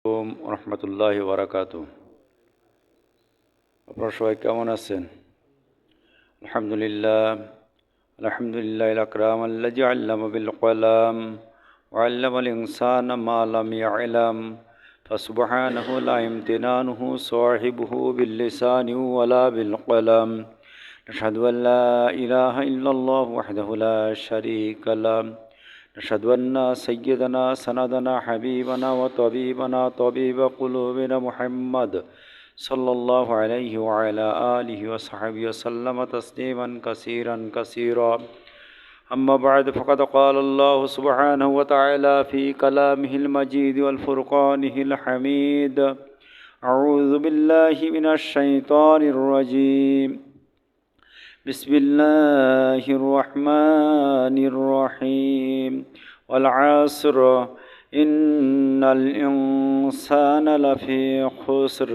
রহমতুল্লাহি বারাকাতু। আপনারা সবাই কেমন আছেন? আলহামদুলিল্লাহ আলহামদুলিল্লাহিল আকরাম আল্লাযী আল্লামা বিল কলাম ওয়া আল্লামাল ইনসানা মা লাম ইয়ালাম ফাসুবহানাহু লা ইমতিনানুহু সাহিবুহু বিল লিসানি ওয়ালা বিল কলাম নাশহাদু আল লা ইলাহা ইল্লাল্লাহু ওয়াহদাহু লা শারীকা লাহু نشهد أن سيدنا سندنا حبيبنا وطبيبنا طبيب قلوبنا محمد صلى الله عليه وعلى آله وصحبه وسلم تسليما كثيرا كثيرا أما بعد فقد قال الله سبحانه وتعالى في كلامه المجيد والفرقانه الحميد أعوذ بالله من الشيطان الرجيم بسم الله الرحمن الرحيم والعصر إن الإنسان لفي خسر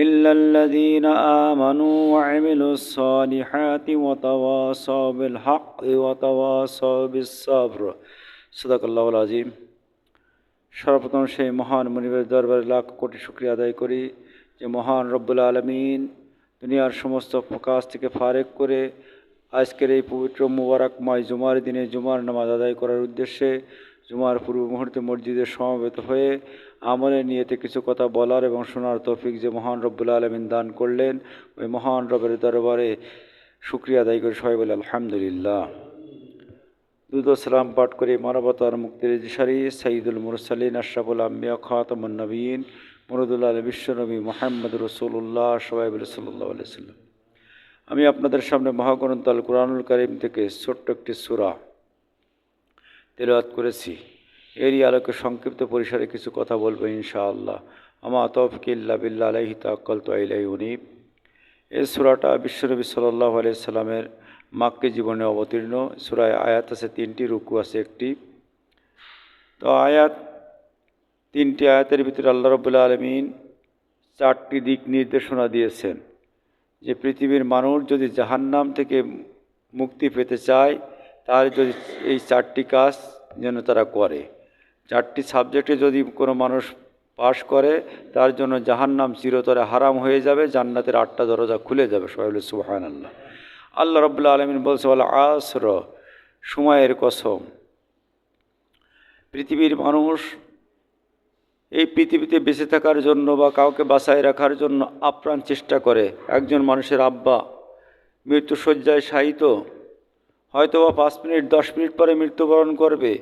إلا الذين آمنوا وعملوا الصالحات وتواصوا بالحق وتواصوا بالصبر صدق الله العظيم। সর্বপ্রথম সেই মহান মুনিবের দরবারে লাখ কোটি শুকরিয়া আদায় করি যে মহান রব্বুল আলামিন দুনিয়ার সমস্ত প্রকাশ থেকে ফারেক করে আজকের এই পবিত্র মুবারকময় জুমার দিনে জুমার নামাজ আদায় করার উদ্দেশ্যে জুমার পূর্ব মুহূর্তে মসজিদে সমবেত হয়ে আমলের নিয়তে কিছু কথা বলার এবং শোনার তৌফিক যে মহান রব্বুল আলামিন দান করলেন, ওই মহান রবের দরবারে শুকরিয়া আদায় করে সবাই বলে আলহামদুলিল্লাহ। দুরূদ ও সালাম পাঠ করে মানবতার মুক্তির দিশারি সাইয়্যিদুল মুরসালিন আশরাফুল আম্বিয়া খাতামুন নবিয়্যিন মুরাদুল বিশ্বনবী মুহাম্মদ রাসূলুল্লাহ সবাই বলে সাল্লাল্লাহু আলাইহি ওয়াসাল্লাম। আমি আপনাদের সামনে মহাগ্রন্থ আল কুরআনুল কারীম থেকে ছোট্ট একটি সূরা তেলাওয়াত করেছি। এরই আলোকে সংক্ষিপ্ত পরিসরে কিছু কথা বলবো ইনশাআল্লাহ। আমা তাওফীক ইল্লা বিল্লাহ আলাইহি তাওয়াক্কালতু ওয়া ইলাইহি উনীব। এই সূরাটা বিশ্বনবী সাল্লাল্লাহু আলাইহি সাল্লামের মাক্কি জীবনে অবতীর্ণ। সূরায় আয়াত আছে 3টি, রুকু আছে 1টি। তো তিনটি আয়াতের ভিতরে আল্লাহ রাব্বুল আলামিন 4টি দিক নির্দেশনা দিয়েছেন যে পৃথিবীর মানুষ যদি জাহান্নাম থেকে মুক্তি পেতে চায় তাহলে যদি এই 4টি কাজ যেন তারা করে। 4টি সাবজেক্টে যদি কোনো মানুষ পাশ করে তার জন্য জাহান্নাম চিরতরে হারাম হয়ে যাবে, জান্নাতের 8টা দরজা খুলে যাবে। সবাই বলে সুবহানাল্লাহ। আল্লাহ রাব্বুল আলামিন বলছে ওয়াল আসর, সময়ের কসম। পৃথিবীর মানুষ এই পৃথিবীতে বেঁচে থাকার জন্য বা কাউকে বাঁচায় রাখার জন্য আপ্রাণ চেষ্টা করে। একজন মানুষের আব্বা মৃত্যুশয্যায় শায়িত, হয়তো বা 5 মিনিট 10 মিনিট পরে মৃত্যুবরণ করবে,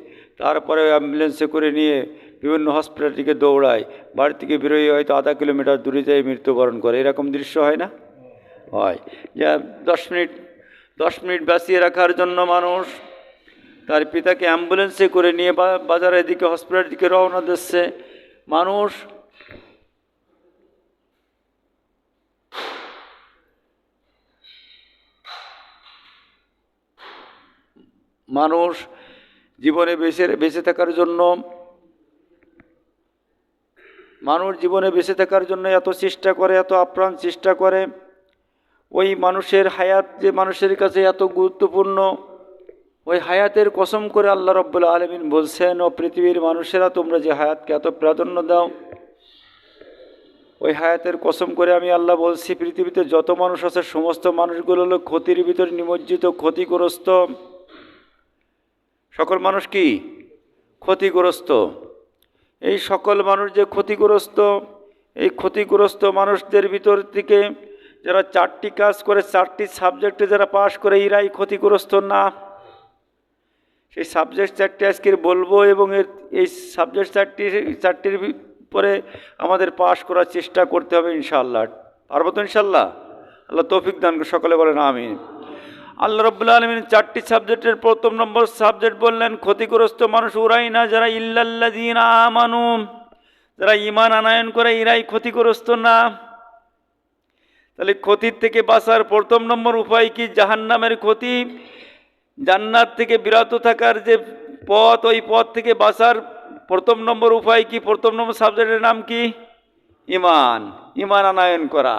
তারপরে অ্যাম্বুলেন্সে করে নিয়ে বিভিন্ন হসপিটালটিকে দৌড়ায়, বাড়ি থেকে বেরোয় হয়তো আধা কিলোমিটার দূরে যেয়ে মৃত্যুবরণ করে। এরকম দৃশ্য হয় না? হয়। যে 10 মিনিট বাঁচিয়ে রাখার জন্য মানুষ তার পিতাকে অ্যাম্বুলেন্সে করে নিয়ে বাজারের দিকে হসপিটালের দিকে রওনা দিচ্ছে। মানুষ জীবনে বেঁচে থাকার জন্য এত চেষ্টা করে, এত আপ্রাণ চেষ্টা করে। ওই মানুষের হায়াত যে মানুষের কাছে এত গুরুত্বপূর্ণ, ওই হায়াতের কসম করে আল্লাহ রাব্বুল আলামিন বলছেন, ও পৃথিবীর মানুষেরা তোমরা যে হায়াতকে এত প্রাধান্য দাও, ওই হায়াতের কসম করে আমি আল্লাহ বলছি পৃথিবীতে যত মানুষ আছে সমস্ত মানুষগুলো হলো ক্ষতির ভিতরে নিমজ্জিত, ক্ষতিগ্রস্ত। সকল মানুষ কি ক্ষতিগ্রস্ত? এই সকল মানুষ যে ক্ষতিগ্রস্ত, এই ক্ষতিগ্রস্ত মানুষদের ভিতর থেকে যারা 4টি কাজ করে, 4টি সাবজেক্টে যারা পাশ করে, এরাই ক্ষতিগ্রস্ত না। সেই সাবজেক্ট 4টি আজকে বলবো এবং এই সাবজেক্ট 4টির পরে আমাদের পাশ করার চেষ্টা করতে হবে ইনশাআল্লাহ। পারবো তো ইনশাআল্লাহ? আল্লাহ তৌফিক দান করে, সকলে বলেন আমিন। আল্লাহ রাব্বুল আলামিন 4টি সাবজেক্টের প্রথম নম্বর সাবজেক্ট বললেন ক্ষতিগ্রস্ত মানুষ ওরাই না যারা ইল্লাল্লাযীনা আমানু, যারা ঈমান আনয়ন করে, এরাই ক্ষতিগ্রস্ত না। তাহলে ক্ষতির থেকে বাঁচার প্রথম নম্বর উপায় কি? জাহান্নামের ক্ষতি। জান্নাত থেকে বিরত থাকার যে পথ, ওই পথ থেকে বাঁচার প্রথম নম্বর উপায় কি? প্রথম নম্বর সাবজেক্টের নাম কি? ঈমান আনয়ন করা।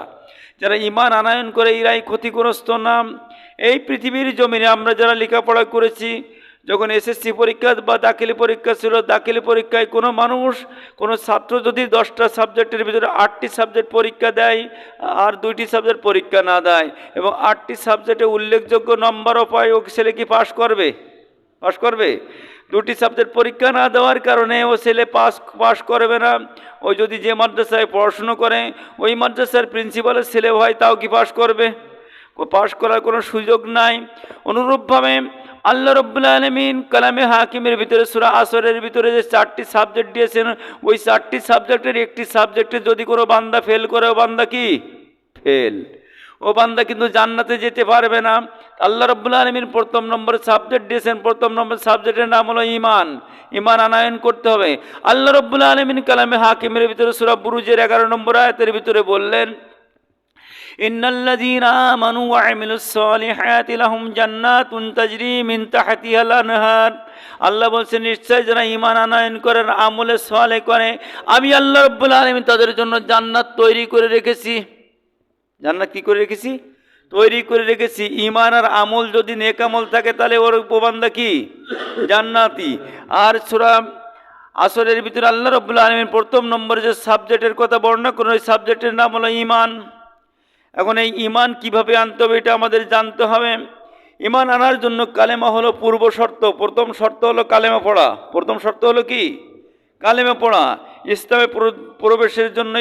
যারা ঈমান আনয়ন করে এরাই ক্ষতিগ্রস্ত না। এই পৃথিবীর জমিনে আমরা যারা লেখাপড়া করেছি, যখন এসএসসি পরীক্ষা বা দাখিলি পরীক্ষা ছিল, দাখিলি পরীক্ষায় কোনো মানুষ, কোনো ছাত্র যদি 10টা সাবজেক্টের ভিতরে 8টি সাবজেক্ট পরীক্ষা দেয় আর 2টি সাবজেক্ট পরীক্ষা না দেয় এবং 8টি সাবজেক্টে উল্লেখযোগ্য নম্বরও পায়, ও ছেলে কি পাশ করবে? পাশ করবে? 2টি সাবজেক্ট পরীক্ষা না দেওয়ার কারণে ও ছেলে পাশ করবে না। ও যদি যে মাদ্রাসায় পড়াশুনো করে ওই মাদ্রাসার প্রিন্সিপালের ছেলে হয়, তাও কি পাশ করবে? পাশ করার কোনো সুযোগ নাই। অনুরূপভাবে আল্লাহ রাব্বুল আলামিন কালামে হাকিমের ভিতরে সূরা আসরের ভিতরে যে 4টি সাবজেক্ট দিয়েছেন, ওই 4টি সাবজেক্টের একটি সাবজেক্টে যদি কোনো বান্দা ফেল করে, ও বান্দা কি ফেল, ও বান্দা কিন্তু জান্নাতে যেতে পারবে না। আল্লাহ রাব্বুল আলামিন প্রথম নম্বর সাবজেক্ট দিয়েছেন, প্রথম নম্বর সাবজেক্টের নাম হলো ঈমান। ঈমান আনয়ন করতে হবে। আল্লাহ রাব্বুল আলামিন কালামে হাকিমের ভিতরে সূরা বুরুজের 11 নম্বর আয়াতের ভিতরে বললেন, ইন্নাল্লাযীনা আমানু ওয়া আমিলুস সালিহাতি লাহুম জান্নাতুন তাজরি মিন তাহতিহাল আনহার। আল্লাহ বলছেন, নিশ্চয় যারা ঈমান আনয়ন করে, আমলে সালেহ করে, আমি আল্লাহ রাব্বুল আলামিন তাদের জন্য জান্নাত তৈরি করে রেখেছি। জান্নাত কি করে রেখেছি? তৈরি করে রেখেছি। ঈমান আর আমল যদি নেক আমল থাকে তাহলে ওর বান্দা কি জান্নাতি। আর সূরা আসরের ভিতরে আল্লাহ রাব্বুল আলামিন প্রথম নম্বরে যে সাবজেক্টের কথা বর্ণনা করেন, ওই সাবজেক্টের নাম হলো ঈমান। এখন এই ঈমান কিভাবে আনতে হবে এটা আমাদের জানতে হবে। ঈমান আনার জন্য কালেমা হলো পূর্ব শর্ত। প্রথম শর্ত হলো কালেমা পড়া। প্রথম শর্ত হলো কি? কালেমা পড়া। ইসলামে প্রবেশের জন্য,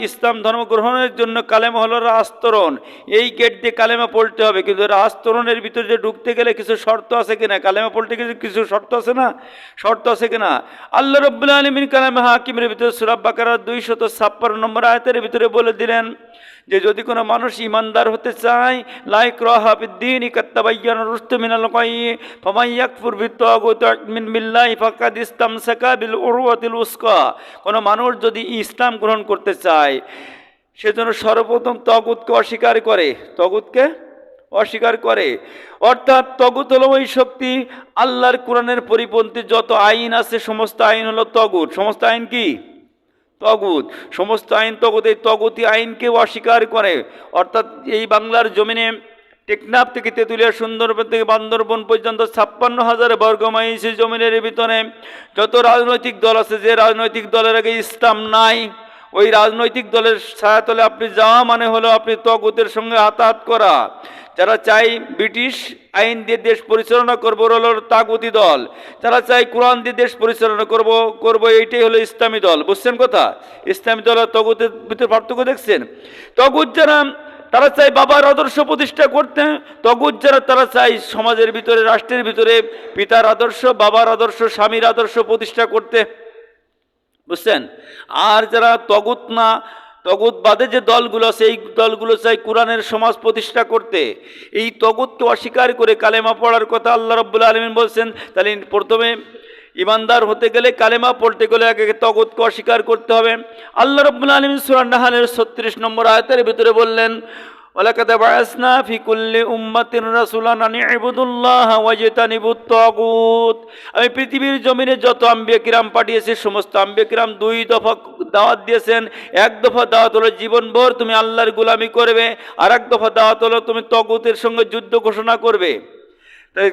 ইসলাম ধর্ম গ্রহণের জন্য কালেমা হলো রাজতরণ। এই গেট দিয়ে কালেমা পড়তে হবে, কিন্তু রাজতরণের ভিতরে যে ঢুকতে গেলে কিছু শর্ত আছে কিনা, কালেমা পড়তে গেলে কিছু শর্ত আছে না, শর্ত আছে কিনা। আল্লাহ রাব্বুল আলামিন কালামে হাকিমের ভিতরে সূরা বাকারা 256 নম্বর আয়াতের ভিতরে বলে দিলেন যে যদি কোনো মানুষ ইমানদার হতে চায়, লা ইকরাহা ফিদ্দীন কাদ তাবায়্যানা রুশদু মিনাল গায়য়্যি ফামান ইয়াকফুর বিত্তাগুতি মিন বিল্লাহি ফাকাদ ইসতামসাকা বিল উরওয়াতিল উসকা। কোনো মানুষ যদি ইসলাম গ্রহণ করতে চায়, সেজন্য সর্বপ্রথম তাগুতকে অস্বীকার করে, তাগুতকে অস্বীকার করে। অর্থাৎ তাগুত হলো ওই শক্তি, আল্লাহর কোরআনের পরিপন্থী যত আইন আছে সমস্ত আইন হলো তাগুত। সমস্ত আইন কি? তাগুত। সমস্ত আইন তাগুত। এই তাগুতি আইনকে অস্বীকার করে। অর্থাৎ এই বাংলার জমিনে টেকনাফ থেকে তেঁতুলিয়া, সুন্দরবন থেকে বান্দরবন পর্যন্ত 56,000 বর্গ মাইল জমিনের ভিতরে যত রাজনৈতিক দল আছে, যে রাজনৈতিক দলের আগে ইসলাম নাই, ওই রাজনৈতিক দলের ছায়াতলে আপনি যাওয়া মানে হলো আপনি তাগুতের সঙ্গে হাতাহাত করা। যারা চাই ব্রিটিশ আইন দিয়ে দেশ পরিচালনা করবো হলো তাগুতি দল, যারা চাই কোরআন দিয়ে দেশ পরিচালনা করবো এইটাই হলো ইসলামী দল। বুঝছেন কথা? ইসলামী দল আর তাগুতের ভিতরে পার্থক্য দেখছেন? তাগুত যারা, তারা চাই বাবার আদর্শ প্রতিষ্ঠা করতে। তাগুত যারা, তারা চাই সমাজের ভিতরে, রাষ্ট্রের ভিতরে পিতার আদর্শ, বাবার আদর্শ, স্বামীর আদর্শ প্রতিষ্ঠা করতে। বুঝছেন? আর যারা তাগুত না, তাগুত বাদে যে দলগুলো আছে, এই দলগুলো চাই কোরআনের সমাজ প্রতিষ্ঠা করতে। এই তাগুতকে অস্বীকার করে কালেমা পড়ার কথা আল্লাহ রাব্বুল আলামিন বলছেন। তাহলে প্রথমে ইমানদার হতে গেলে, কালেমা পড়তে গেলে আগে তাগুতকে অস্বীকার করতে হবে। আল্লাহ রাব্বুল আলামিন সূরা নাহলের 36 নম্বর আয়াতের ভিতরে বললেন, ওয়ালাকাদ বাআসনা ফি কুল্লি উম্মাতিন রাসূলান আন ইবুদুল্লাহ ওয়াজতানিবুত তাগুত। আমি পৃথিবীর জমিনে যত আম্বিয়া কিরাম পাঠিয়েছি, সমস্ত আম্বিয়া কিরাম 2 দফা দাওয়াত দিয়েছেন। এক দফা দাওয়াত হলো জীবনভর তুমি আল্লাহর গোলামি করবে, আর এক দফা দাওয়াত হলো তুমি তাগুতের সঙ্গে যুদ্ধ ঘোষণা করবে। তাই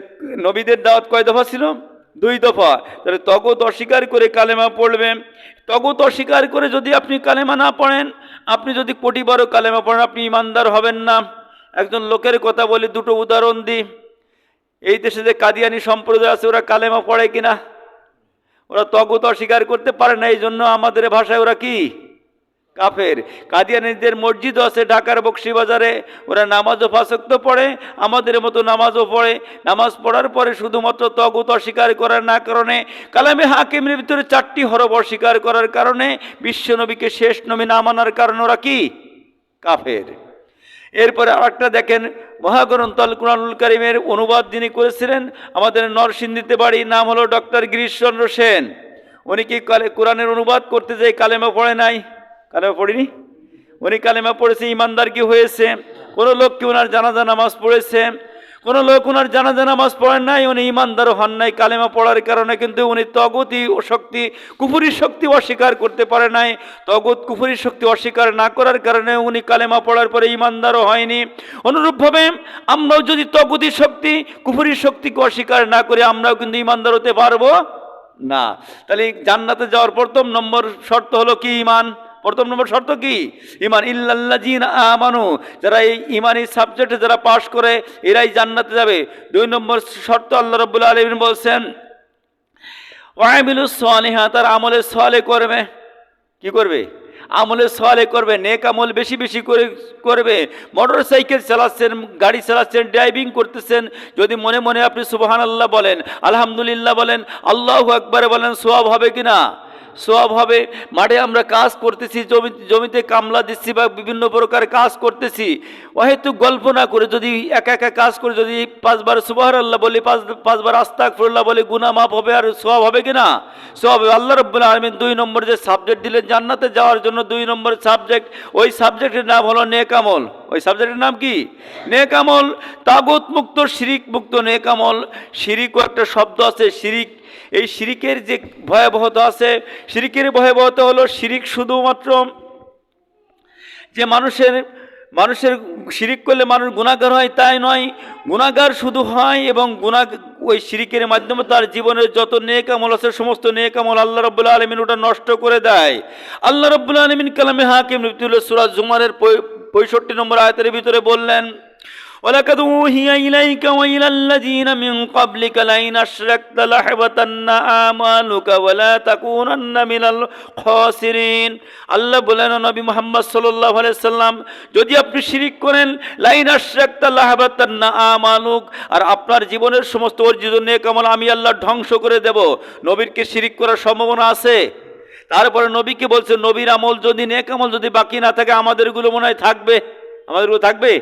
নবীদের দাওয়াত কয় দফা ছিল? 2 দফা। তাহলে তাগুত অস্বীকার করে কালেমা পড়বে। তাগুত অস্বীকার করে যদি আপনি কালেমা না পড়েন, আপনি যদি কোটিবারও কালেমা পড়েন, আপনি ইমানদার হবেন না। একজন লোকের কথা বলি, 2টো উদাহরণ দিই। এই দেশে যে কাদিয়ানি সম্প্রদায় আছে, ওরা কালেমা পড়ে কিনা? ওরা তাগুত অস্বীকার করতে পারে না, এই জন্য আমাদের ভাষায় ওরা কি? কাফের। কাদিয়ানীদের মসজিদ আছে ঢাকার বকশীবাজারে, ওরা নামাজও 5 ওয়াক্ত পড়ে, আমাদের মতো নামাজও পড়ে। নামাজ পড়ার পরে শুধুমাত্র তাগুত অস্বীকার করার না কারণে, কালামে হাকিমের ভিতরে 4টি হরফ অস্বীকার করার কারণে, বিশ্ব নবীকে শেষ নবী না মানার কারণে ওরা কি? কাফের। এরপরে আরেকটা দেখেন, মহাগ্রন্থ আল কুরআনুল কারীমের অনুবাদ যিনি করেছিলেন, আমাদের নরসিংদীতে বাড়ি, নাম হলো ডক্টর গিরিশচন্দ্র সেন। উনি কি কোরআনের অনুবাদ করতে যেয়ে কালেমা পড়ে নাই? কালেমা পড়িনি? উনি কালেমা পড়েছে, ইমানদার কি হয়েছে? কোনো লোক কি ওনার জানাজা নামাজ পড়েছে? কোনো লোক ওনার জানাজা নামাজ পড়েন নাই, উনি ইমানদার হন নাই, কালেমা পড়ার কারণে কিন্তু উনি তগুতি ও শক্তি, কুফুরি শক্তি অস্বীকার করতে পারে নাই। তগুত কুফুরি শক্তি অস্বীকার না করার কারণে উনি কালেমা পড়ার পরে ইমানদারও হয়নি। অনুরূপভাবে আমরাও যদি তগুতি শক্তি, কুফুরি শক্তিকে অস্বীকার না করি, আমরাও কিন্তু ইমানদার হতে পারবো না। তাহলে জান্নাতে যাওয়ার প্রথম নম্বর শর্ত হলো কি? ঈমান। প্রথম নম্বর শর্ত কি? ঈমান। ইল্লাল্লাযীনা আমানু, যারা এই ঈমানি সাবজেক্টে যারা পাশ করে এরাই জান্নাতে যাবে। 2 নম্বর শর্ত আল্লাহ রাব্বুল আলামিন বলছেন ওয়ামিলুস সালিহাত, তার আমলে সালেহ করবে। কি করবে? আমলে সালেহ করবে, নেক আমল বেশি বেশি করে করবে। মোটর সাইকেল চালাচ্ছেন, গাড়ি চালাচ্ছেন, ড্রাইভিং করতেছেন, যদি মনে মনে আপনি সুবহানাল্লাহ বলেন, আলহামদুলিল্লাহ বলেন, আল্লাহু আকবার বলেন, সওয়াব হবে কিনা? সওয়াব হবে। মাঠে আমরা কাজ করতেছি, জমিতে কামলা দিচ্ছি বা বিভিন্ন প্রকার কাজ করতেছি, হয়তো গল্প না করে যদি একা একা কাজ করে যদি 5 বার সুবহানাল্লাহ বলি, 5 বার আস্তাগফিরুল্লাহ বলি, গুনাহ মাফ হবে। আর সওয়াব হবে কিনা? সওয়াব হবে। আল্লাহ রাব্বুল আলামিন 2 নম্বর যে সাবজেক্ট দিলেন জান্নাতে যাওয়ার জন্য, 2 নম্বর সাবজেক্ট, ওই সাবজেক্টের নাম হলো নেক আমল। ওই সাবজেক্টের নাম কি? নেক আমল। তাগুত মুক্ত, শিরিক মুক্ত নেক আমল। শিরিকও একটা শব্দ আছে, শিরিক। এই শিরিকের যে ভয়াবহতা আছে, শিরিকের ভয়াবহতা হলো শিরিক শুধুমাত্র যে মানুষের শিরিক করলে মানুষ গুনাহগার হয় তাই নয়, গুনাহগার শুধু হয় এবং ওই শিরিকের মাধ্যমে তার জীবনের যত নেক আমল আছে সমস্ত নেক আমল আল্লাহ রাব্বুল আলামিন ওটা নষ্ট করে দেয়। আল্লাহ রাব্বুল আলামিন কালামে হাকিম সূরা জুমারের 65 নম্বর আয়াতের ভিতরে বললেন ওয়ালাকাদ উহিয়া ইলাইকা ওয়া ইলাল্লাযীনা মিন ক্বাবলিকা লাইন আশরাকতা লাহবাতান্না আমালুকা ওয়া লা তাকুনান্না মিনাল খাসিরিন। আল্লাহ বলেন নবী মুহাম্মদ সাল্লাল্লাহু আলাইহি সাল্লাম, যদি আপনি শিরিক করেন, লাইন আশরাকতা লাহবাতান্না আমালুক, আর আপনার জীবনের সমস্ত অর্জিত নেক আমল আমি আল্লাহ ধ্বংস করে দেব। নবীর কি শিরিক করার সম্ভাবনা আছে? তারপরে নবীকে বলছে নবীর আমল যদি, নেক আমল যদি বাকি না থাকে, আমাদেরগুলো মনে হয় থাকবে। আমাদেরগুলো থাকবে?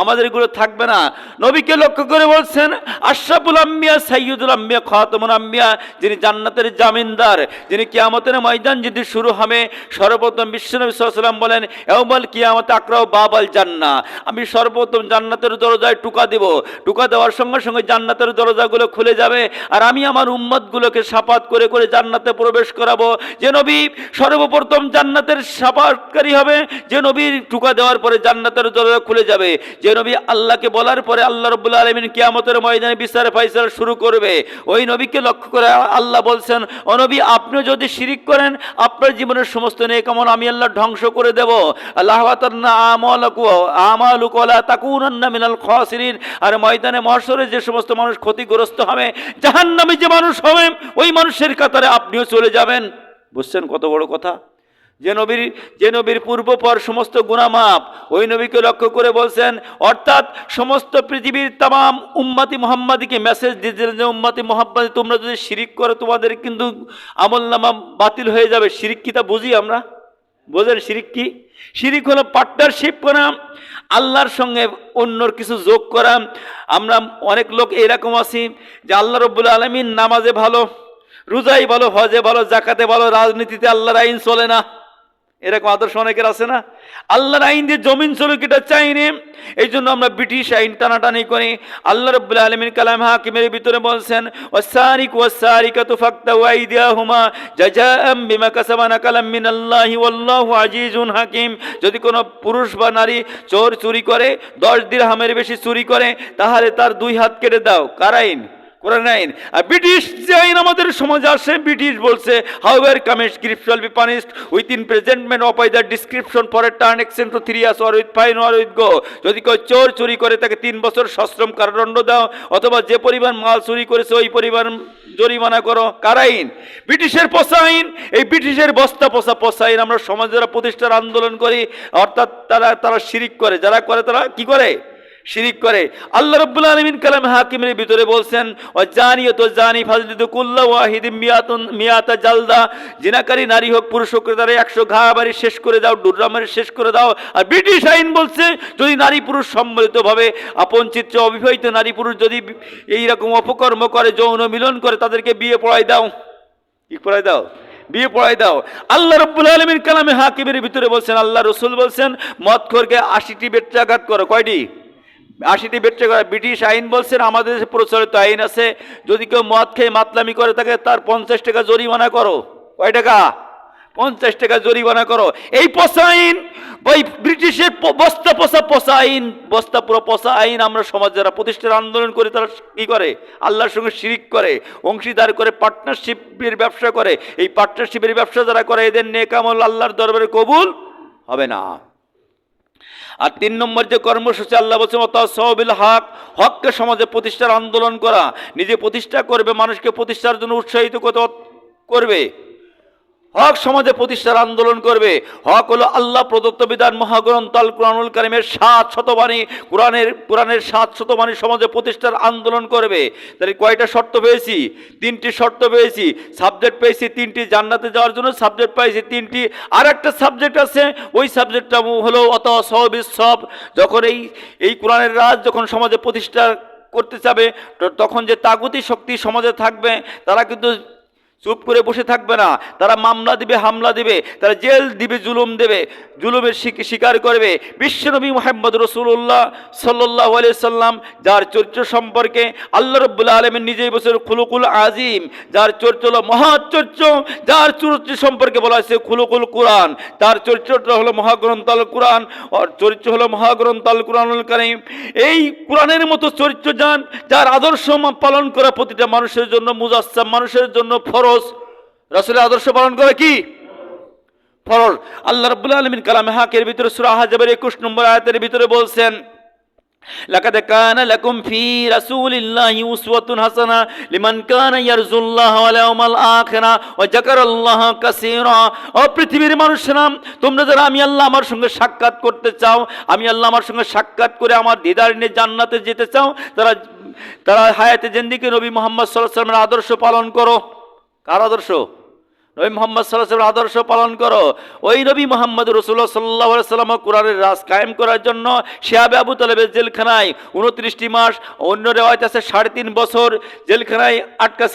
আমাদেরগুলো থাকবে না। নবীকে লক্ষ্য করে বলছেন আশরাফুল আম্বিয়া সাইয়্যিদুল আম্বিয়া খাতামুল আম্বিয়া, যিনি জান্নাতের জামিনদার, যিনি কিয়ামতের ময়দান যদি শুরু হবে, সর্বপ্রথম বিশ্বনবী সাল্লাল্লাহু আলাইহি ওয়াসাল্লাম বলেন ইয়াউমাল কিয়ামত আকরাউ বাবাল জান্নাহ, আমি সর্বপ্রথম জান্নাতের দরজায় টুকা দেব। টুকা দেওয়ার সঙ্গে সঙ্গে জান্নাতের দরজাগুলো খুলে যাবে, আর আমি আমার উম্মতগুলোকে শাফাত করে করে জান্নাতে প্রবেশ করাবো। যে নবী সর্বপ্রথম জান্নাতের শাফাতকারী হবে, যে নবীর টুকা দেওয়ার পরে জান্নাতের দরজা খুলে যাবে, যে নবী আল্লাহকে বলার পরে আল্লাহ রাব্বুল আলামিন কিয়ামতের ময়দানে বিচার ফায়সালা শুরু করবে, ওই নবীকে লক্ষ্য করে আল্লাহ বলছেন ও নবী, আপনি যদি শিরিক করেন, আপনার জীবনের সমস্ত নেক আমল আমি আল্লাহ ধ্বংস করে দেব। লাহবাতান্না আমালুকা ওয়া লা তাকুনান্না মিনাল খাসিরিন। আর ময়দানে mahshare যে সমস্ত মানুষ ক্ষতিগ্রস্ত হবে, জাহান্নামে যে মানুষ হবে, ওই মানুষের কাতারে আপনিও চলে যাবেন। বুঝছেন কত বড় কথা? যে নবীর পূর্বপর সমস্ত গুনাহ মাফ, ওই নবীকে লক্ষ্য করে বলছেন, অর্থাৎ সমস্ত পৃথিবীর তামাম উম্মতি মুহাম্মাদিকে মেসেজ দিয়েছিলেন যে উম্মতি মুহাম্মাদি, তোমরা যদি শিরিক করো তোমাদের কিন্তু আমলনামা বাতিল হয়ে যাবে। শিরিক কি তা বুঝি আমরা? বোঝেন শিরিক কি? শিরিক হলো পার্টনারশিপ করা, আল্লাহর সঙ্গে অন্যর কিছু যোগ করা। আমরা অনেক লোক এরকম আছি যে আল্লাহ রাব্বুল আলামিন নামাজে ভালো, রোজাই ভালো, হজে ভালো, জাকাতে ভালো, রাজনীতিতে আল্লাহর আইন চলে না, এরকম আদর্শ অনেকের আছে না? আল্লাহর আইন দিয়ে জমিন চলুক এটা চাইনি, এই জন্য আমরা ব্রিটিশ আইন টানাটানি করি। আল্লাহ রাব্বুল আলামিন কালাম হাকিমের ভিতরে বলছেন ওয়াসারিকু ওয়াসারিকাতু ফাকতাউ আইদিয়াহুমা জাযাআম বিমা কাসাবা নাকালাম মিনাল্লাহি ওয়াল্লাহু আজিজুন হাকিম। যদি কোনো পুরুষ বা নারী চুরি করে, 10 দিরহামের বেশি চুরি করে, তাহলে তার 2 হাত কেটে দাও। কার আইন? কোরআন আইন। আর ব্রিটিশ যে আইন আমাদের সমাজে আসে, ব্রিটিশ বলছে however commit shall be punished within presentment of either description for a term extend to 3 years or with fine or with go। যদি কেউ চুরি করে তাকে 3 বছর সশ্রম কারাদণ্ড দাও, অথবা যে পরিমাণ মাল চুরি করেছে ওই পরিমাণ জরিমানা করো। কার আইন? ব্রিটিশের পচা আইন। এই ব্রিটিশের বস্তা পচা আইন আমরা সমাজের প্রতিষ্ঠার আন্দোলন করি, অর্থাৎ তারা শিরিক করে। যারা করে তারা কি করে? শিরিক করে। আল্লাহ রাব্বুল আলামিন কালামে হাকিমের ভিতরে বলছেন ওয়াজানিয়াতু জানি ফাজলিদু কুল্লা ওয়াহিদিম মিয়াতা জালদা, জিনাকারী নারী হোক পুরুষ হোক তারা 100 ঘা মারি শেষ করে দাও, ডুররা মারি শেষ করে দাও। আর ব্রিটিশ আইন বলছে যদি নারী পুরুষ সম্মিলিতভাবে আপন চিত্রে অবিবাহিত নারী পুরুষ যদি এইরকম অপকর্ম করে, যৌন মিলন করে, তাদেরকে বিয়ে পড়াই দাও। কি পড়াই দাও? বিয়ে পড়াই দাও। আল্লাহ রাব্বুল আলামিন কালামে হাকিমের ভিতরে বলছেন, আল্লাহ রাসূল বলছেন মদখোরকে 80টি বেত্রাঘাত করো। কয়টি? 80টি ব্যবসা করে। ব্রিটিশ আইন বলছেন, আমাদের দেশে প্রচলিত আইন আছে, যদি কেউ মদ খেয়ে মাতলামি করে থাকে তার 50 টাকা জরিমানা করো। কয় টাকা? 50 টাকা জরিমানা করো। এই পচা আইন, ওই ব্রিটিশের পচা আইন, পুরো পচা আইন আমরা সমাজ যারা প্রতিষ্ঠার আন্দোলন করে তারা কি করে? আল্লাহর সঙ্গে শিরিক করে, অংশীদার করে, পার্টনারশিপের ব্যবসা করে। এই পার্টনারশিপের ব্যবসা যারা করে এদের নেক আমল আল্লাহর দরবারে কবুল হবে না। আর 3 নম্বর যে কর্মসূচি আল্লাহ বলছেন ওয়াতাসাউবিল হক, হককে সমাজে প্রতিষ্ঠার আন্দোলন করা। নিজে প্রতিষ্ঠা করবে, মানুষকে প্রতিষ্ঠার জন্য উৎসাহিত করবে, হক সমাজে প্রতিষ্ঠার আন্দোলন করবে। হক হলো আল্লাহ প্রদত্ত বিধান, মহাগ্রন্থ আল কুরআনুল কারীমের 700 বাণী, কোরআনের 700 বাণী সমাজে প্রতিষ্ঠার আন্দোলন করবে। তাহলে কয়টা শর্ত পেয়েছি? 3টি শর্ত পেয়েছি। সাবজেক্ট পেয়েছি 3টি, জান্নাতে যাওয়ার জন্য সাবজেক্ট পেয়েছি 3টি। আর একটা সাবজেক্ট আছে, ওই সাবজেক্টটা হলো ওয়াতাসাউবিস সবর। যখন এই কোরআনের রাজ যখন সমাজে প্রতিষ্ঠা করতে যাবে, তখন যে তাগুতি শক্তি সমাজে থাকবে তারা কিন্তু চুপ করে বসে থাকবে না। তারা মামলা দিবে, হামলা দিবে, তারা জেল দিবে, জুলুম দেবে, জুলুমের স্বীকার করবে। বিশ্বনবী মুহাম্মদ রাসূলুল্লাহ সাল্লাল্লাহু আলাইহি সাল্লাম, যার চরিত্র সম্পর্কে আল্লাহ রাব্বুল আলামিন নিজেই বলেছেন খুলুকুল আযীম, যার চরিত্র হলো মহৎ চরিত্র, যার চরিত্র সম্পর্কে বলা হয়েছে খুলুকুল কুরআন, তার চরিত্রটা হলো মহাগ্রন্থ আল কুরআন, আর চরিত্র হলো মহাগ্রন্থ আল কুরআনুল কারীম। এই কোরআনের মতো চরিত্র যার আদর্শ পালন করা প্রতিটা মানুষের জন্য মুজাসসাম, মানুষের জন্য ফরজ। রাসূলের আদর্শ পালন করে কি ফরজ। আল্লাহ রাব্বুল আলামিন কালামে হাকের ভিতরে সূরা আহজাবের 21 নম্বর আয়াতের ভিতরে বলছেন লাকাদ কানা লাকুম ফি রাসূলিল্লাহি উসওয়াতুন হাসানাহ লিমান কানা ইয়ারজুল্লাহা ওয়াল ইয়াউমাল আখিরা ওয়া যাকারাল্লাহা কাসীরা। ও পৃথিবীর মানুষেরা, তোমরা যারা আমি আল্লাহ আমার সঙ্গে সাক্ষাৎ করতে চাও, আমি আল্লাহ আমার সঙ্গে সাক্ষাৎ করে আমার দিদার নিয়ে জান্নাতে যেতে চাও, তারা হায়াতে জিন্দেগি নবী মুহাম্মদ সাল্লাল্লাহু আলাইহি ওয়াসাল্লামের আদর্শ পালন করো। কার আদর্শ? নবী মুহাম্মদ সাল্লাল্লাহু আলাইহি ওয়াসাল্লামের আদর্শ পালন করো। ওই নবী মুহাম্মদ রাসূলুল্লাহ সাল্লাল্লাহু আলাইহি ওয়াসাল্লাম কোরআনের রাজ কায়েম করার জন্য শিহাবে আবু তালেবের জেলখানায় 29টি মাস, অন্য রিওয়ায়াত আছে 3.5 বছর জেলখানায় আটকা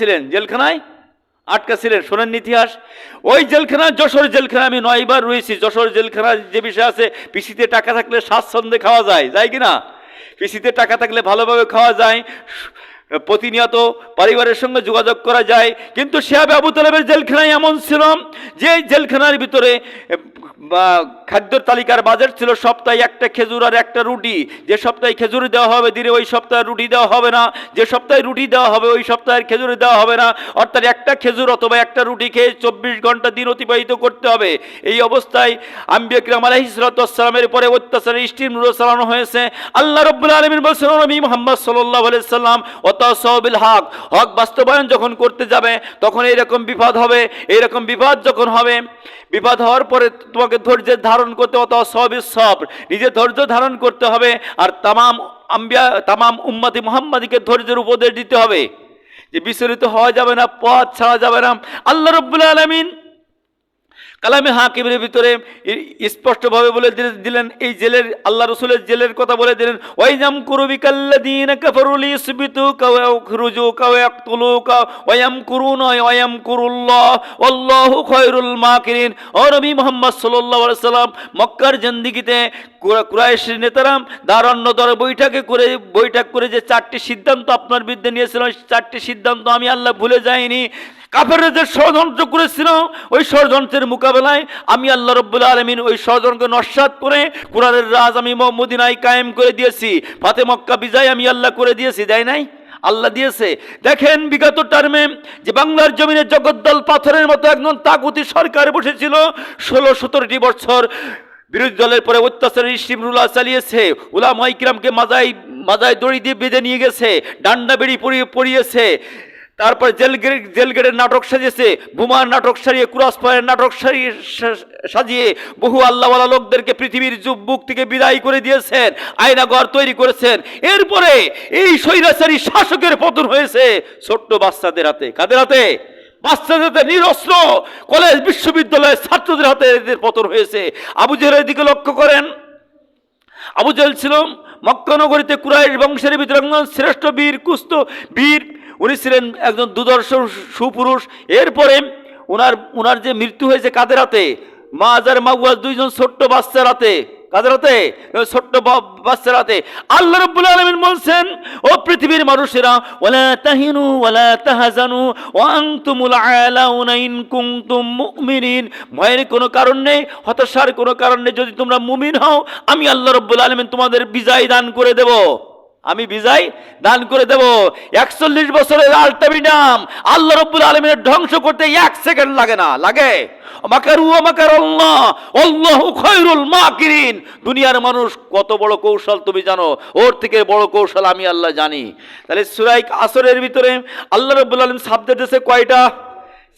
ছিলেন। শোনেন ইতিহাস। ওই জেলখানা, যশোর জেলখানা আমি 9 বার রয়েছি। যশোর জেলখানার যে বিষয় আছে, পিসিতে টাকা থাকলে স্বাচ্ছন্দ্যে খাওয়া যায় কিনা? পিসিতে টাকা থাকলে ভালোভাবে খাওয়া যায়, প্রতিনিয়ত পরিবারের সঙ্গে যোগাযোগ করা যায়। কিন্তু শিহাবে আবু তালেবের জেলখানায় এমন ছিল যে জেলখানার ভিতরে খাদ্য তালিকার বাজেট ছিল সপ্তাহে একটা খেজুর আর একটা রুটি। যে সপ্তাহে খেজুরি দেওয়া হবে দিনে ওই সপ্তাহে রুটি দেওয়া হবে না, যে সপ্তাহে রুটি দেওয়া হবে ওই সপ্তাহের খেজুরি দেওয়া হবে না। অর্থাৎ একটা খেজুর অথবা একটা রুটি খেয়ে 24 ঘন্টা দিন অতিবাহিত করতে হবে। এই অবস্থায় আম্বিয়া কিরাম আলাইহিস সালাতু ওয়াস সালামের উপরে অত্যাচারের স্টিম রোল চালানো হয়েছে। আল্লাহ রাব্বুল আলামিন বলেছেন নবী মুহাম্মদ সাল্লাল্লাহু আলাইহি সাল্লাম ওয়াতাসাউবিল হক, হক বাস্তবায়ন যখন করতে যাবে তখন এইরকম বিপদ হবে। এইরকম বিপদ যখন হবে, বিপদ হওয়ার পরে তোমাকে ধৈর্য ধারণ করতে হতো, সবিস সবর, নিজে ধৈর্য ধারণ করতে হবে। আর তামাম উম্মতি মুহাম্মাদিকে ধৈর্যের উপদেশ দিতে হবে যে বিচলিত হওয়া যাবে না, পথ ছাড়া যাবে না। আল্লাহ রাব্বুল আলামিন কালামে হাকিমের ভিতরে স্পষ্টভাবে বলে দিলেন, এই জেলের আল্লাহ রাসূলের জেলের কথা বলে দিলেন, ওয়াইজাম কুরুবিকাল্লাযীনা কাফারু লিইসবিতুকা ওয়া ইখরুজুকা ওয়া ইয়াকতুলুকা ওয়া ইয়ামকুরুনা ওয়া ইয়ামকুরুল্লাহ ওয়াল্লাহু খায়রুল মাকিরিন। ও নবী মুহাম্মদ সাল্লাল্লাহু আলাইহি সাল্লাম, মক্কার জিন্দেগিতে কুরাইশের নেতারা দারণ্যদর বৈঠক করে যে 4টি সিদ্ধান্ত আপনার বিরুদ্ধে নিয়েছিল, 4টি সিদ্ধান্ত আমি আল্লাহ ভুলে যাইনি। কাফেররা যে ষড়যন্ত্র করেছিল, ওই ষড়যন্ত্রের মোকাবেলায় আমি আল্লাহ রাব্বুল আলামিন ওই ষড়যন্ত্রকে নস্যাৎ করে কোরআনের রাজ আমি মদিনায় কায়েম করে দিয়েছি। ফাতে মক্কা বিজয় আমি আল্লাহ করে দিয়েছি, দেয় নাই? আল্লাহ দিয়েছে। দেখেন বিগত টার্মে যে বাংলার জমিনে জগদ্দল পাথরের মতো একজন তাগুতি সরকার বসেছিল, 16-17টি বছর বিরোধী দলের পরে অত্যাচারের স্টিমরুলা চালিয়েছে। উলামায়ে কিরামকে মাজায় দড়ি দিয়ে বেঁধে নিয়ে গেছে, ডান্ডা বেড়ি পরিয়েছে। তারপর জেলগেটের নাটক সাজিয়েছে, বোমার নাটক সাজিয়ে, ক্রস ফায়ারের নাটক সাজিয়ে বহু আল্লাহওয়ালা লোকদেরকে পৃথিবীর বুক থেকে বিদায় করে দিয়েছেন, আয়নাঘর তৈরি করেছেন। এরপরে এই স্বৈরাচারী শাসকের পতন হয়েছে ছোট্ট বাচ্চাদের হাতে। কাদের হাতে? বাচ্চাদের হাতে, নিরস্ত্র কলেজ বিশ্ববিদ্যালয়ের ছাত্রদের হাতে এদের পতন হয়েছে। আবু জেহেলের দিকে লক্ষ্য করেন। আবু জেহেল ছিল মক্কা নগরীতে কুরাইশ বংশের ভিতরে একজন শ্রেষ্ঠ বীর। উনি ছিলেন একজন দুর্ধর্ষ সুপুরুষ। এরপরে ওনার যে মৃত্যু হয়েছে কাদের হাতে? মাজার মাওয়াজ, 2জন ছোট্ট বাচ্চার হাতে। কাদের হাতে? ছোট্ট বাচ্চার হাতে। আল্লাহ রাব্বুল আলামিন বলছেন, ও পৃথিবীর মানুষেরা, ওয়ালা তাহিনু ওয়ালা তাহজানু ওয়া আনতুমুল আলাউনা ইন কুনতুম মুমিনিন। ভয়ের কোনো কারণ নেই, হতাশার কোনো কারণ নেই। যদি তোমরা মুমিন হও, আমি আল্লাহ রাব্বুল আলামিন তোমাদের বিজয় দান করে দেব। আমি বিজয় দান করে দেব। 41 বছরের আলটিমেটাম আল্লাহ রাব্বুল আলামিনের ধ্বংস করতে 1 সেকেন্ড লাগে না। লাগে? মাকারু ওয়া মাকারাল্লাহ আল্লাহু খায়রুল মাকিরিন। দুনিয়ার মানুষ কত বড় কৌশল তুমি জানো, ওর থেকে বড় কৌশল আমি আল্লাহ জানি। তাহলে সূরা আসরের ভিতরে আল্লাহ রাব্বুল আলামিন সাবজেক্ট আছে কয়টা?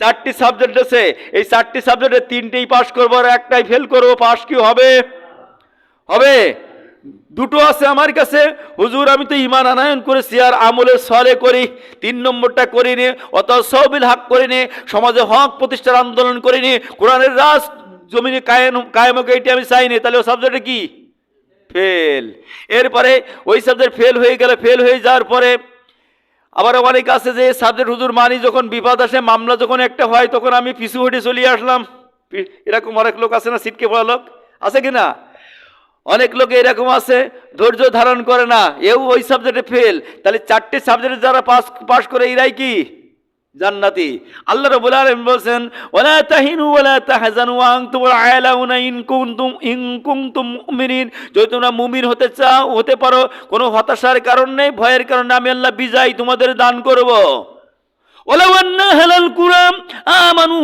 4টি সাবজেক্ট আছে। এই 4টি সাবজেক্টে 3টেই পাস করবো আর একটাই ফেল করবো। পাস কি হবে? হবে? দুটো আছে আমার কাছে, হুজুর আমি তো ঈমান আনয়ন করেছি আর আমলে সলে করি, 3 নম্বরটা করিনি, ওয়াতাসাউবিল হক করিনি, সমাজে হক প্রতিষ্ঠার আন্দোলন করিনি, কোরআনের রাজ জমিনে কায়েম হোক এইটা আমি চাইনি। তাহলে ও সাবজেক্টে কি? ফেল। এরপরে ওই সাবজেক্ট ফেল হয়ে গেলে, ফেল হয়ে যাওয়ার পরে আবার অনেক আছে যে সাবজেক্ট হুজুর মানি, যখন বিপদ আসে, মামলা যখন একটা হয়, তখন আমি পিছু হটে চলিয়ে আসলাম। এরকম অনেক লোক আছে না, সিটকে পড়া লোক আছে কিনা? অনেক লোক এরকম আছে, ধৈর্য ধারণ করে না, এও ওই সাবজেক্টে ফেল। তাহলে 4টে সাবজেক্টে যারা পাস করে এরাই কি? জান্নাতি। আল্লাহ রাব্বুল আলামিন বলেন, ওয়ালা তাহিনু ওয়ালা তাহজানু ওয়া আনতুমুল আলাউনা ইন কুনতুম মুমিনিন। যদি তোমরা মুমিন হতে চাও, হতে পারো, কোনো হতাশার কারণ নেই, ভয়ের কারণে আমি আল্লাহ বিজয় তোমাদের দান করব। ওয়ালাউ আন্না আহলাল কুরআ আমানু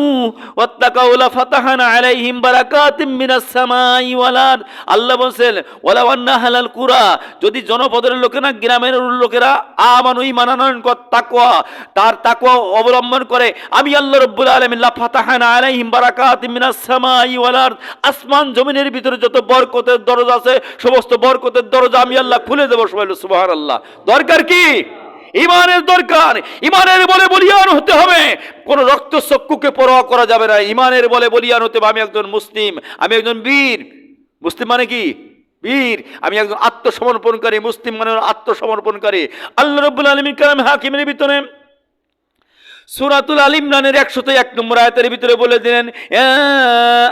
ওয়াত্তাকাউ লাফাতাহনা আলাইহিম বারাকাতিম মিনাস সামাই ওয়াল আরদ। আল্লাহ বলেন, ওয়ালাউ আন্না আহলাল কুরআ, যদি জনপদের লোকেরা, গ্রামের লোকেরা, আমানু ঈমান আনয়ন করে, তাকওয়া অবলম্বন করে, আমি আল্লাহ রাব্বুল আলামিন লাফাতাহনা আলাইহিম বারাকাতিম মিনাস সামাই ওয়াল আরদ, আসমান জমিনের ভিতরে যত বরকতের দরজা আছে, সমস্ত বরকতের দরজা আমি আল্লাহ খুলে দেব। সবাই সুবহানাল্লাহ। দরকার কি? ইমানের দরকার। ইমানের বলে বলিয়ান হতে হবে, কোন রক্তচক্ষুকে পরোয়া করা যাবে না। ইমানের বলে বলিয়ান হতে হবে, আমি একজন মুসলিম, আমি একজন বীর। মুসলিম মানে কি? বীর। আমি একজন আত্মসমর্পণকারী। মুসলিম মানে আত্মসমর্পণকারী। আল্লাহ রাব্বুল আলামিন কালামে হাকিমের ভিতরে সূরাতুল আল ইমরানের 101 নম্বর আয়াতের ভিতরে বলে দিলেন, ইয়া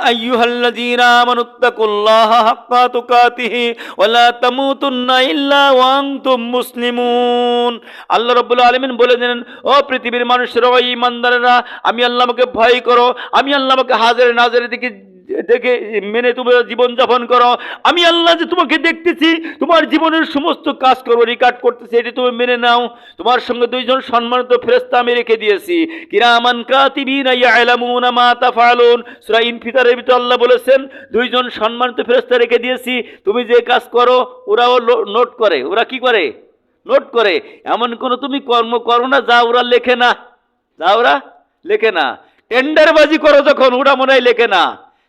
আইয়ুহাল্লাযীনা আমানুত্তাকুল্লাহা হাক্কা তুকাতিহি ওয়া লা তামুতুন্না ইল্লা ওয়া আনতুম মুসলিমুন। আল্লাহ রাব্বুল আলামিন বলে দিলেন, ও পৃথিবীর মানুষেরা, ও ঈমানদারেরা, আমি আল্লাহকে ভয় করো, আমি আল্লাহকে হাজির নাজিরের দিকে দেখে মেনে তুমি জীবন যাপন করো। আমি আল্লাহ যে তোমাকে দেখতেছি, তোমার জীবনের সমস্ত কাজ করো, রেকর্ড করতেছি, এটি তুমি মেনে নাও। তোমার সঙ্গে 2জন সম্মানিত ফেরেশতা আমি রেখে দিয়েছি, কিরামান কাতিবিনা ইয়ালামুনা মা তাফআলুন। সূরা ইনফিতারের ভিতরে আল্লাহ বলেছেন, 2জন সম্মানিত ফেরেশতা রেখে দিয়েছি, তুমি যে কাজ করো ওরাও নোট করে। ওরা কি করে? নোট করে। এমন কোনো তুমি কর্ম করো না যা ওরা লেখে না, যা ওরা লেখে না। টেন্ডারবাজি করো যখন, ওরা মনে হয় লেখে না।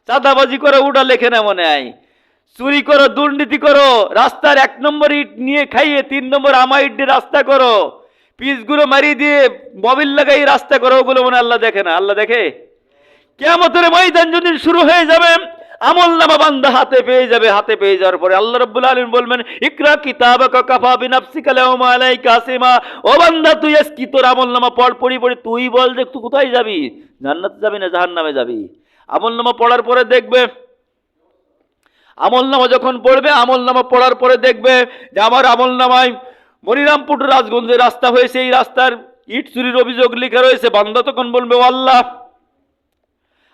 চাঁদাবাজি করো, ওটা লেখে না মনে হয়। চুরি করো, দুর্নীতি করো, রাস্তার 1 নম্বর ইট নিয়ে খাইয়ে 3 নম্বর আমা ইট দিয়ে রাস্তা করো, পিচগুলো মারি দিয়ে মোবিল লাগাই রাস্তা করো, ওগুলো মনে আল্লাহ দেখে না। আল্লাহ দেখে? কিয়ামতের ময়দান যদি শুরু হয়ে যাবে, আমলনামা বান্দা হাতে পেয়ে যাবে। হাতে পেয়ে যাওয়ার পরে আল্লাহ রাব্বুল আলামিন বলবেন, ইকরা কিতাবাকা কাফা বিনাফসিকা আল-ইয়াওমা আলাইকা হাসিবা। ও বান্দা, তুই আজকে তোর আমলনামা পড়ি তুই বল যে তুই কোথায় যাবি, জান্নাতে যাবি না জাহান্নামে যাবি। আমলনামা পড়ার পরে দেখবে, আমলনামা যখন পড়বে, আমলনামা পড়ার পরে দেখবে যে আমার আমলনামায় মনিরামপুর রাজগঞ্জে রাস্তা হয়েছে, এই রাস্তার ইট চুরির অভিযোগ লেখা রয়েছে। বান্দা তখন বলবে, ও আল্লাহ,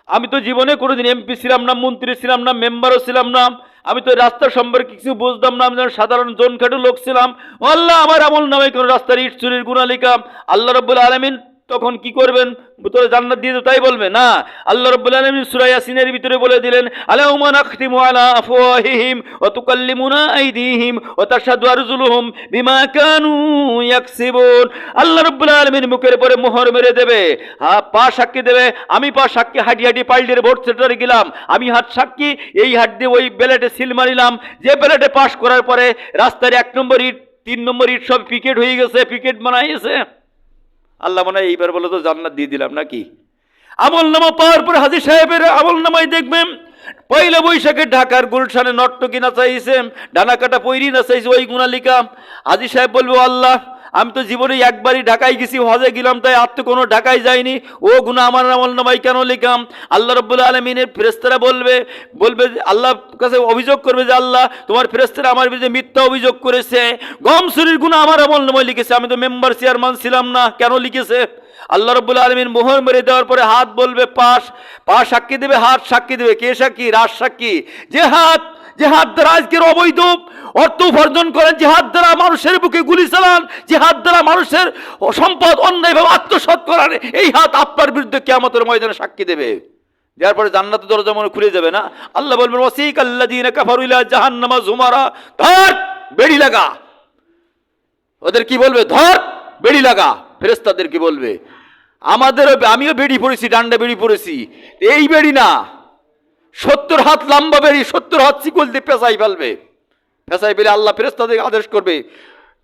আমি তো জীবনে কোনোদিন এমপি ছিলাম না, মন্ত্রী ছিলাম না, মেম্বারও ছিলাম না, আমি তো রাস্তার সম্পর্কে কিছু বুঝতাম না, আমি সাধারণ জনখাটু লোক ছিলাম। ও আল্লাহ, আমার আমলনামায় কোনো রাস্তার ইট চুরির গুনাহ লেখা। আল্লাহ রাব্বুল আলামিন তখন কি করবেন? তোরে জান্নাত দিয়ে তাই বলবে না। আল্লাহ রাব্বুল আলামিন সূরা ইয়াসিনের ভিতরে বলে দিলেন, আলাউমা নাখতিমু আলা আফওয়াহিহিম ওয়া তুকাল্লিমুনা আইদিহিম ওয়া তাশহাদু আরজুলুহুম বিমা কানু ইয়াকসিবুন। আল্লাহ রাব্বুল আলামিন মুখের উপরে মোহর মেরে দেবে, পা সাক্ষী দেবে। আমি পা সাক্ষী, হাঁটি পাল্টের ভোট সেন্টারে গেলাম, আমি হাত সাক্ষী, এই হাত দিয়ে ওই ব্যালটে সিল মারিলাম। যে ব্যালটে পাস করার পরে রাস্তার 1 নম্বর ইট, 3 নম্বর ইট সব পিকেট হয়ে গেছে, পিকেট বানাইছে। আল্লাহ মনে হয় এইবার বলে তো জান্নাত দিয়ে দিলাম নাকি। আমলনামা পাওয়ার পর হাজী সাহেবের আমলনামায় দেখবেন, পয়লা বৈশাখে ঢাকার গুলশানে নর্তকী নাচাইছে, ডানা কাটা পৈরি নাচাইছে, ওই গুণালিকা। হাজী সাহেব বলবে, আল্লাহ, আমি তো জীবনে একবারই ঢাকায় গেছি, হজে গেলাম, তাই আর তো কোনো ঢাকায় যায়নি, ও গুনাহ আমার আমলনামায় কেন লিখাম? আল্লাহ রাব্বুল আলামিনের ফেরেশতারা বলবে আল্লাহর কাছে অভিযোগ করবে যে আল্লাহ, তোমার ফেরেশতারা আমার বিরুদ্ধে মিথ্যা অভিযোগ করেছে, গম চুরির গুনাহ আমার আমলনামায় লিখেছে, আমি তো মেম্বার চেয়ারম্যান ছিলাম না, কেন লিখেছে? আল্লাহ রাব্বুল আলামিন মোহর মেরে দেওয়ার পরে হাত বলবে পাশ, পা সাক্ষী দেবে, হাত সাক্ষী দেবে। কে সাক্ষী? রাজ সাক্ষী। যে হাত দ্বারা আজকের অবৈধ অর্থ উপার্জন করেন, যে হাত দ্বারা মানুষের বুকে গুলি চালান, যে হাত দ্বারা মানুষের সম্পদ অন্যায়ভাবে আত্মসাৎ করান, এই হাত আপনার বিরুদ্ধে কিয়ামতের ময়দানে সাক্ষী দেবে। যার পরে জান্নাতের দরজা মনে খুলে যাবে না? আল্লাহ বলবেন ওয়াসিকাল্লাযীনা কাফারু ইলা জাহান্নামা যুমারা, ধর বেড়ি লাগা। ওদের কি বলবে? ধর বেড়ি লাগা। ফেরেশতাদের কি বলবে? আমিও বেড়ি পড়েছি, ডান্ডা বেড়ি পড়েছি, এই বেড়ি না, 70 হাত লম্বা বেড়ি, 70 হাত শিকল দিয়ে পেঁচাই ফেলবে। পেঁচাই ফেলে আল্লাহ ফেরেশতাদের আদেশ করবে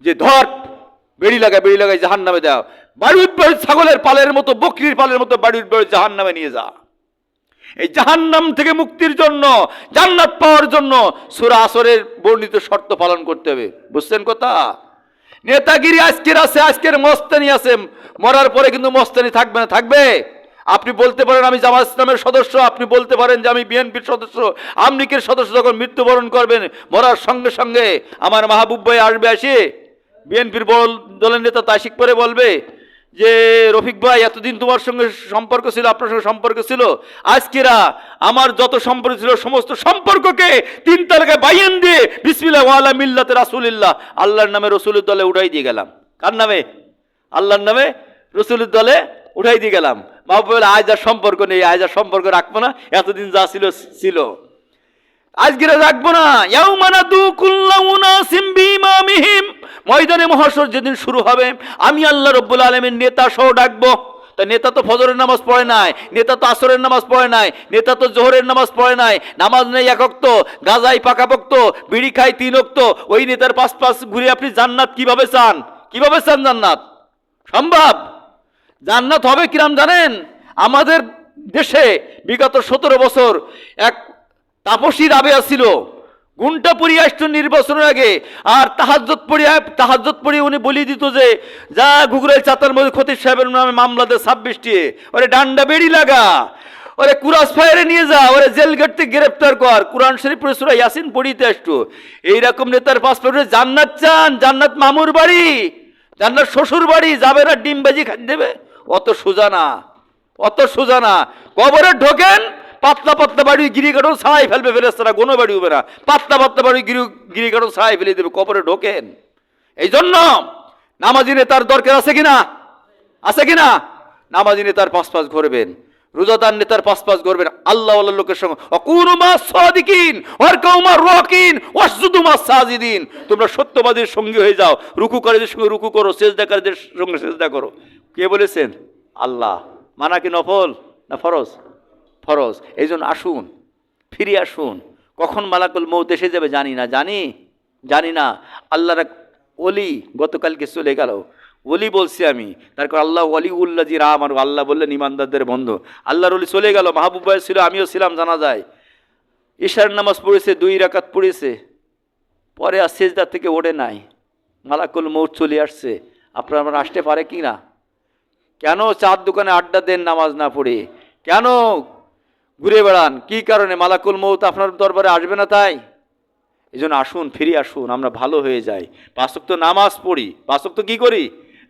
যে ধর বেড়ি লাগাই জাহান্নামে দাও। বাড়ির বাড়ি ছাগলের পালের মতো, বকরির পালের মতো বাড়ির বাড়ি জাহান্নামে নিয়ে যা। এই জাহান্নাম থেকে মুক্তির জন্য, জান্নাত পাওয়ার জন্য সূরা আসরের বর্ণিত শর্ত পালন করতে হবে। বুঝছেন কথা? নেতাগিরি আজকের আছে, আজকের মস্তানি আছে, মরার পরে কিন্তু মস্তানি থাকবে না। থাকবে? আপনি বলতে পারেন আমি জামাত ইসলামের সদস্য, আপনি বলতে পারেন যে আমি বিএনপির সদস্য, আমলিকের সদস্য। যখন মৃত্যুবরণ করবেন, মরার সঙ্গে সঙ্গে আমার মাহবুব ভাই আসবে, আসে বিএনপির বড় দলের নেতা তাশিক পরে বলবে যে রফিক ভাই, এতদিন তোমার সঙ্গে সম্পর্ক ছিল, আপনার সঙ্গে সম্পর্ক ছিল, আজকেরা আমার যত সম্পর্ক ছিল সমস্ত সম্পর্ককে 3 তালাকায় বাইন দিয়ে বিসমিল্লাহ ওয়ালা মিল্লাতে রাসূলিল্লাহ, আল্লাহর নামে রসুলের দলে উঠাই দিয়ে গেলাম। কার নামে? আল্লাহর নামে রসুলের দলে উঠাই দিয়ে গেলাম। বাবা বলে আজ আর সম্পর্ক নেই, আজ আর সম্পর্ক রাখবো না, এতদিন যা ছিল ছিল, আজকেরা রাখবো না। ইয়াউমা নাদু কুল্লা উনাসিম বিইমামিহিম, ময়দানে মহাশর যেদিন শুরু হবে, আমি আল্লাহ রাব্বুল আলামিন নেতা সহ ডাকবো। তা নেতা তো ফজরের নামাজ পড়ে নাই, নেতা তো আসরের নামাজ পড়ে নাই, নেতা তো জোহরের নামাজ পড়ে নাই, নামাজ নেই 1 ওয়াক্ত, গাঁজাই পাকাপোক্ত, বিড়ি খাই 3 ওয়াক্ত, ওই নেতার পাশ ঘুরে আপনি জান্নাত কিভাবে চান? কিভাবে চান জান্নাত? সম্ভব? জান্নাত হবে কিরাম জানেন? আমাদের দেশে বিগত 17 বছর এক তাপসী রাবেয়া ছিল, ঘুমটা পড়িয়ে আসতো নির্বাচনের আগে, আর তাহাজ্জুদ পড়িয়ে উনি বলি দিত যে যা ঘুঘুরাই চাতার মধ্যে খতিব সাহেবের নামে মামলা দে 26টি, ওরে ডান্ডা বেড়ি লাগা, ওরে কুরাস ফায়ারে নিয়ে যা, ওরে জেল গেট থেকে গ্রেফতার কর, কোরআন শরীফ পড়ে সূরা ইয়াসিন পড়িতে আসতো। এইরকম নেতার পাসপোর্টে জান্নাত চান? জান্নাত মামুর বাড়ি, জান্নাত শ্বশুর বাড়ি, যাবে না ডিমবাজি খাই দেবে? অত সোজা না, অত সোজা না। কবরে ঢোকেন, পাতলা পাতলা বাড়ি গিরিকাঠও ছাড়াই ফেলবে ফেরেশতারা, কোনো বাড়ি হবে না, পাতলা পাতলা বাড়ি গিরিকাঠও ছাড়াই ফেলে দেবে। কবরে ঢোকেন। এই জন্য নামাজি নেতার দরকার আছে কিনা? আছে কিনা? নামাজি নেতার পাশ ঘুরবেন, রোজাদার নেতার পাশ ঘুরবেন, আল্লাহ ওয়ালা লোকের সঙ্গে। অকুনু মাস সাদিকিন ওয়ারকাউ মা রাকিন ওয়াসজুদু মাস সাজিদিন, তোমরা সত্যবাদীর সঙ্গী হয়ে যাও, রুকুকারীদের সঙ্গে রুকু করো, সিজদাকারীদের সঙ্গে সিজদা করো। কে বলেছেন? আল্লাহ। মানা কি নফল না ফরজ? ফরজ। এই জন্য আসুন, ফিরে আসুন। কখন মালাকুল মউত এসে যাবে জানি না। আল্লাহর ওলি গতকালকে চলে গেল, ওলি বলছি আমি, তারপর আল্লাহ ওয়ালিউল্লাযী আমানু, আল্লাহ বললেন ইমানদারদের বন্ধু। আল্লাহর ওলি চলে গেল, মাহবুব ভাই ছিল, আমিও ছিলাম জানা যায়, ইশার নামাজ পড়েছে, 2 রাকাত পড়েছে, পরে আর সিজদা থেকে ওঠে নাই, মালাকুল মউত চলে আসছে। আপনারা আসতে পারে কি না? কেন চার দোকানে আড্ডা দেন নামাজ না পড়ে? কেন ঘুরে বেড়ান? কি কারণে? মালাকুল মউত আপনার দরবারে আসবে না তাই? এই জন্য আসুন, ফিরে আসুন, আমরা ভালো হয়ে যাই। 5 ওয়াক্ত নামাজ পড়ি, 5 ওয়াক্ত কি করি?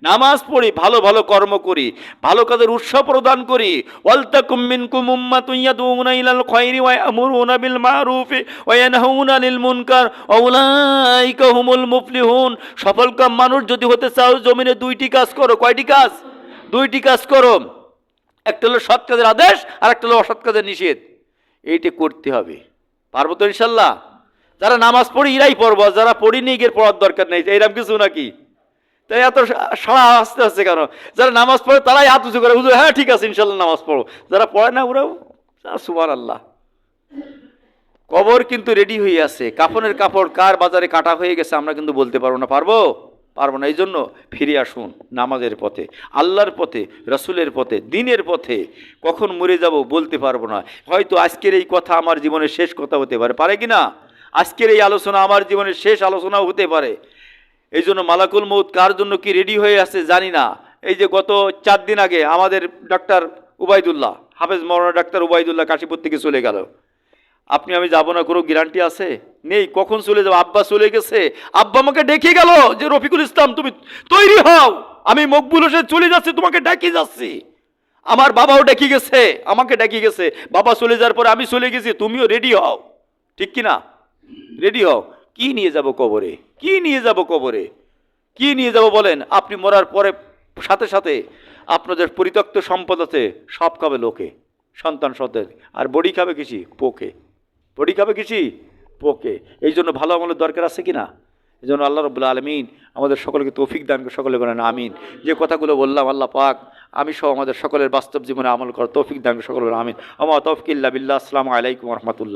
নামাজ পড়ি, ভালো ভালো কর্ম করি, ভালো কাজের উৎসাহ প্রদান করি। ওয়ালতাকুম মিনকুম উম্মাতুন ইয়াদউনা ইলাল খায়রি ওয়া ইয়ামুরুনা বিল মারুফি ওয়া ইয়ানহাউনা আনিল মুনকার ওয়া উলাইকা হুমুল মুফলিহুন। সফলকাম মানুষ যদি হতে চাও, জমিনে 2টি কাজ করো। কয়টি কাজ? 2টি কাজ করো। একটা হলো সৎ কাজের আদেশ, আর একটা হলো অসৎ কাজের নিষেধ। এইটা করতে হবে। পারবো তো ইনশাল্লাহ? যারা নামাজ পড়ি এরাই পড়বো, যারা পড়িনি গিয়ে পড়ার দরকার নেই, এইরকম কিছু নাকি? তাই এত সাড়া আসতে আসছে কেন? যারা নামাজ পড়ে তারাই হাত উঁচু করে, হুজুর হ্যাঁ ঠিক আছে ইনশাল্লাহ নামাজ পড়ো। যারা পড়ে না ওরাও সুবহানাল্লাহ। কবর কিন্তু রেডি হয়ে আছে, কাফনের কাপড় কার বাজারে কাটা হয়ে গেছে আমরা কিন্তু বলতে পারবো না। পারবো না। এই জন্য ফিরে আসুন নামাজের পথে, আল্লাহর পথে, রসুলের পথে, দিনের পথে। কখন মরে যাব বলতে পারবো না। হয়তো আজকের এই কথা আমার জীবনের শেষ কথা হতে পারে, পারে কি না? আজকের এই আলোচনা আমার জীবনের শেষ আলোচনাও হতে পারে। এই জন্য মালাকুল মৌত কার জন্য কি রেডি হয়ে আছে জানি না। এই যে গত 4 দিন আগে আমাদের ডাক্তার উবাইদুল্লাহ, হাফেজ মৌলানা ডাক্তার উবাইদুল্লাহ কাশীপুর থেকে চলে গেল। আপনি আমি যাব না, কোনো গ্যারান্টি আছে? নেই। কখন চলে যাবো? আব্বা চলে গেছে, আব্বা আমাকে ডেকে গেল যে রফিকুল ইসলাম তুমি তৈরি হও, আমি মকবুল হোসেন চলে যাচ্ছি, তোমাকে ডাকি যাচ্ছি। আমার বাবাও ডেকে গেছে, আমাকে ডেকে গেছে। বাবা চলে যাওয়ার পরে আমি চলে গেছি, তুমিও রেডি হও, ঠিক কি না? রেডি হও। কি নিয়ে যাব কবরে? কি নিয়ে যাব কবরে? কি নিয়ে যাব বলেন? আপনি মরার পরে সাথে সাথে আপনাদের পরিত্যক্ত সম্পদ আছে, সব খাবে লোকে, সন্তান সন্তান, আর বডি খাবে কিসি? পোকে। বডি খাবে কিসি? পোকে। এই জন্য ভালো আমলের দরকার আছে কি না? এই জন্য আল্লাহ রাব্বুল আলামিন আমাদের সকলকে তৌফিক দান করে, সকলে বলেন আমিন। যে কথাগুলো বললাম আল্লাহ পাক আমি সহ আমাদের সকলের বাস্তব জীবনে আমল করার তৌফিক দান করে, সকলে বলেন আমিন। আমা তৌফিক ইল্লা বিল্লাহ। আসসালামু আলাইকুম ওয়া রাহমাতুল্লাহ।